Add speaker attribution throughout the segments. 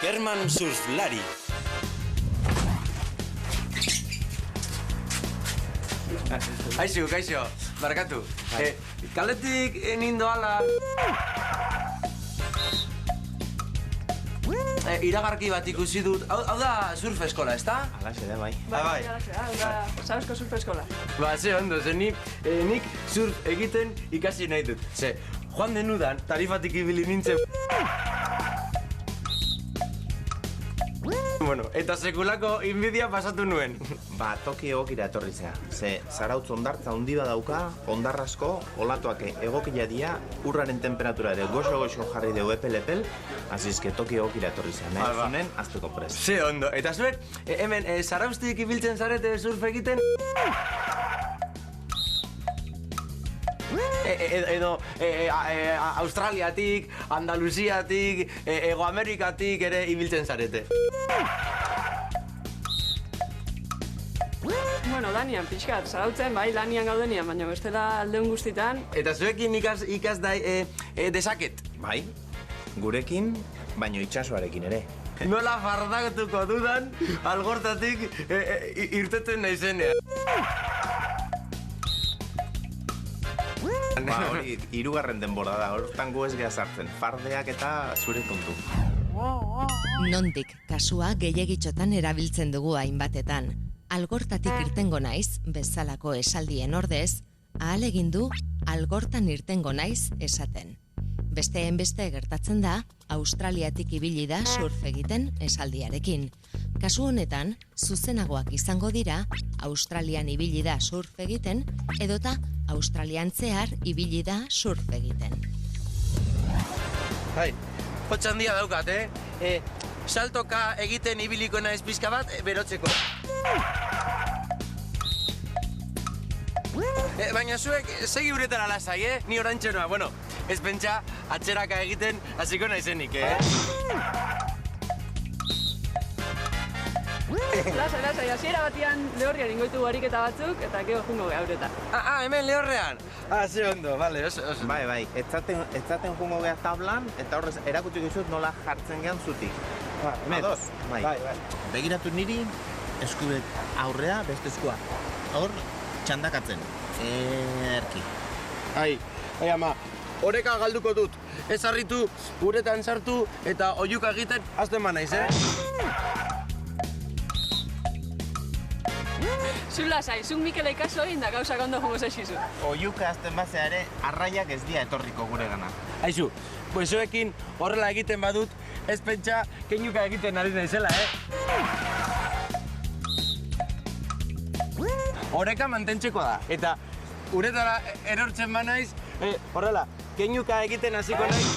Speaker 1: Kerman surflari.
Speaker 2: Kaixo, barkatu. Kaletik nindoala... iragarki bat ikusi dut. Hau da surf eskola, ezta?
Speaker 3: Alaxe da, bai.
Speaker 4: Bai, hau da, Sabezko surf eskola.
Speaker 2: Ba, ze ondo, ze nik surf egiten ikasi nahi dut. Ze, joan denudan, tarifatik ibili nintzen... Bueno, eta sekulako inbidia pasatu nuen.
Speaker 3: Ba, toki egokira etorri zea. Ze, Zarautz hondartza handi badauka, hondarrasko, olatuak egokia dira, urraren temperatura ere goxo-goxo jarri dugu epel-epel, azizke toki egokira etorri zea. Nahi zunen, azteko prest.
Speaker 2: Ze ondo. Eta zuek, hemen, Zarauztik ibiltzen zarete surf egiten? Edo Australiatik, Andaluziatik, Ego Amerikatik ere ibiltzen zarete.
Speaker 4: Bueno, lanian, pixkat, Zarautzen, bai, lanian gaudenian, baina bestela aldeun guztitan.
Speaker 2: Eta zuekin ikas dezaket?
Speaker 3: Bai, gurekin, baino itxasoarekin ere.
Speaker 2: Nola fardatuko dudan, algortatik irteten naizenean.
Speaker 3: Ba, hori, 3. denbora da, hortan gu ez geha sartzen, fardeak eta zure kontu.
Speaker 5: Nondik kasua gehiagitxotan erabiltzen dugu hainbatetan. Algortatik irtengo naiz, bezalako esaldien ordez, ahalegin du algortan irtengo naiz esaten. Besteen beste gertatzen da, Australiatik ibili da surf egiten esaldiarekin. Kasu honetan, zuzenagoak izango dira, Australian ibili da surf egiten, edota Australian zehar ibili da surf egiten.
Speaker 2: Bai, hotz handia daukat, saltoka egiten ibiliko naiz pizka bat, berotzeko. Baina zuek, segi uretara lasai, ni orantxe noa. Bueno, ez pentsa, atzeraka egiten hasiko naizenik,
Speaker 4: Lasai, hasiera batian lehorrian ingoitu ariketa batzuk, eta gero jungo gaureta.
Speaker 2: Hemen lehorrean? Ze ondo, bale, oso.
Speaker 3: Bai, ez zaten jungo geha tablan, eta horrez erakutsiko izut nola jartzen gehan zutik. Ados? Bai. Begiratu niri, eskubet aurrea, beste eskua. Hor, txandakatzen. Erki.
Speaker 2: Ai, ama, oreka galduko dut. Ez harritu, uretan sartu, eta oiuka egiten azten ma naiz,
Speaker 4: Zu lasai, zuk Mikela ikaso egin da gauzak ondo jongo zaizizu.
Speaker 3: Oiuka azten bazea ere, arraiak ez dia etorriko gure gana.
Speaker 2: Aizu, zuekin horrela egiten badut, ez pentsa keinuka egiten ari naizela, Oreka mantentzeko da, eta uretara erortzen banaiz, horrela, keinuka egiten hasiko naiz.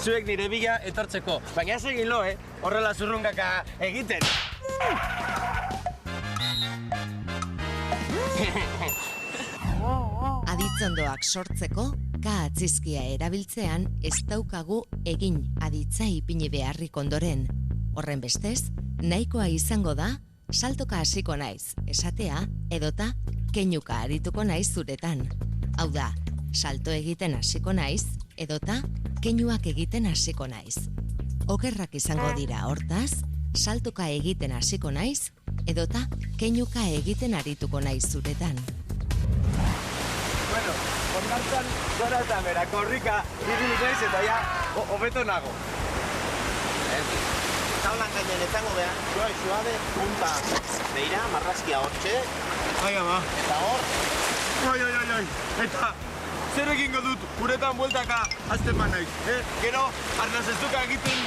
Speaker 2: Zuek nire bila etortzeko, baina ez egin lo, horrela zurrungaka egiten.
Speaker 5: Aditzondoak sortzeko, atzizkia erabiltzean ez daukagu egin aditza ipini beharrik ondoren. Horren bestez, nahikoa izango da, saltoka hasiko naiz, esatea, edota keinuka arituko naiz zuretan. Hau da, salto egiten hasiko naiz, edota keinuak egiten hasiko naiz. Okerrak izango dira hortaz, saltoka egiten hasiko naiz, edota keinuka egiten arituko naiz zuretan.
Speaker 2: Bueno, hondartzan gora eta bera, korrika ibili naiz eta ja, hobeto nago.
Speaker 3: Tablan gainen ezango beha, suave, punta, beira, marrazkia hortxe.
Speaker 2: Ai, ama.
Speaker 3: Eta hor.
Speaker 2: Ai. Eta zer egingo dut uretan bueltaka azten ba naiz, Gero, arnazestuka egiten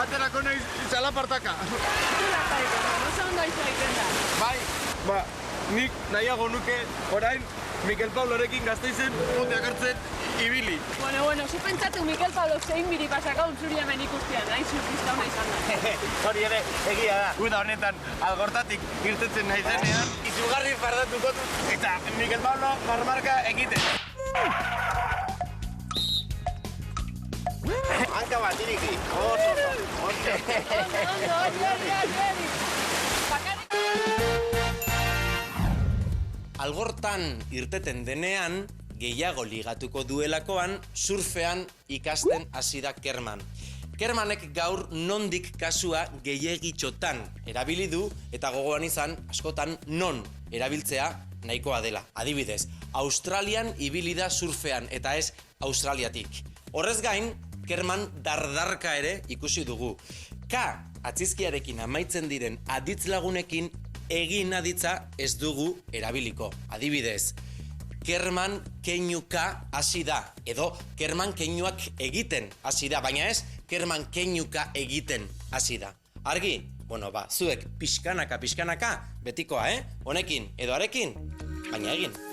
Speaker 2: aterako naiz zalapartaka.
Speaker 4: Zula zaiko, oso ondo izu egiten da.
Speaker 2: Bai, nik nahiago nuke orain Mikel Paulorekin Gasteizen boteak hartzen ibili.
Speaker 4: Bueno, zu pentsatu Mikel Pablo zein biri pasaka untzuri hemen ikustian, hain surfista hona izan da.
Speaker 2: Hori ere, egia da. Uda honetan, algortatik irtetzen naizenean, izugarri fardatuko dut, eta Mikel Pablo marmarka egiten.
Speaker 3: Hanka bat, iriki. Oso.
Speaker 1: Algortan irteten denean, gehiago ligatuko duelakoan, surfean ikasten hasi da Kerman. Kermanek gaur nondik kasua gehiegitxotan erabili du eta gogoan izan askotan non erabiltzea nahikoa dela. Adibidez, Australian ibili da surfean eta ez Australiatik. Horrez gain, Kerman dardarka ere ikusi dugu. K atzizkiarekin amaitzen diren aditz lagunekin egin aditza ez dugu erabiliko. Adibidez, Kerman keinuka hasi da, edo Kerman keinuak egiten hasi da, baina ez Kerman keinuka egiten hasi da. Argi? Bueno, zuek pixkanaka, betikoa, honekin edo arekin, baina egin.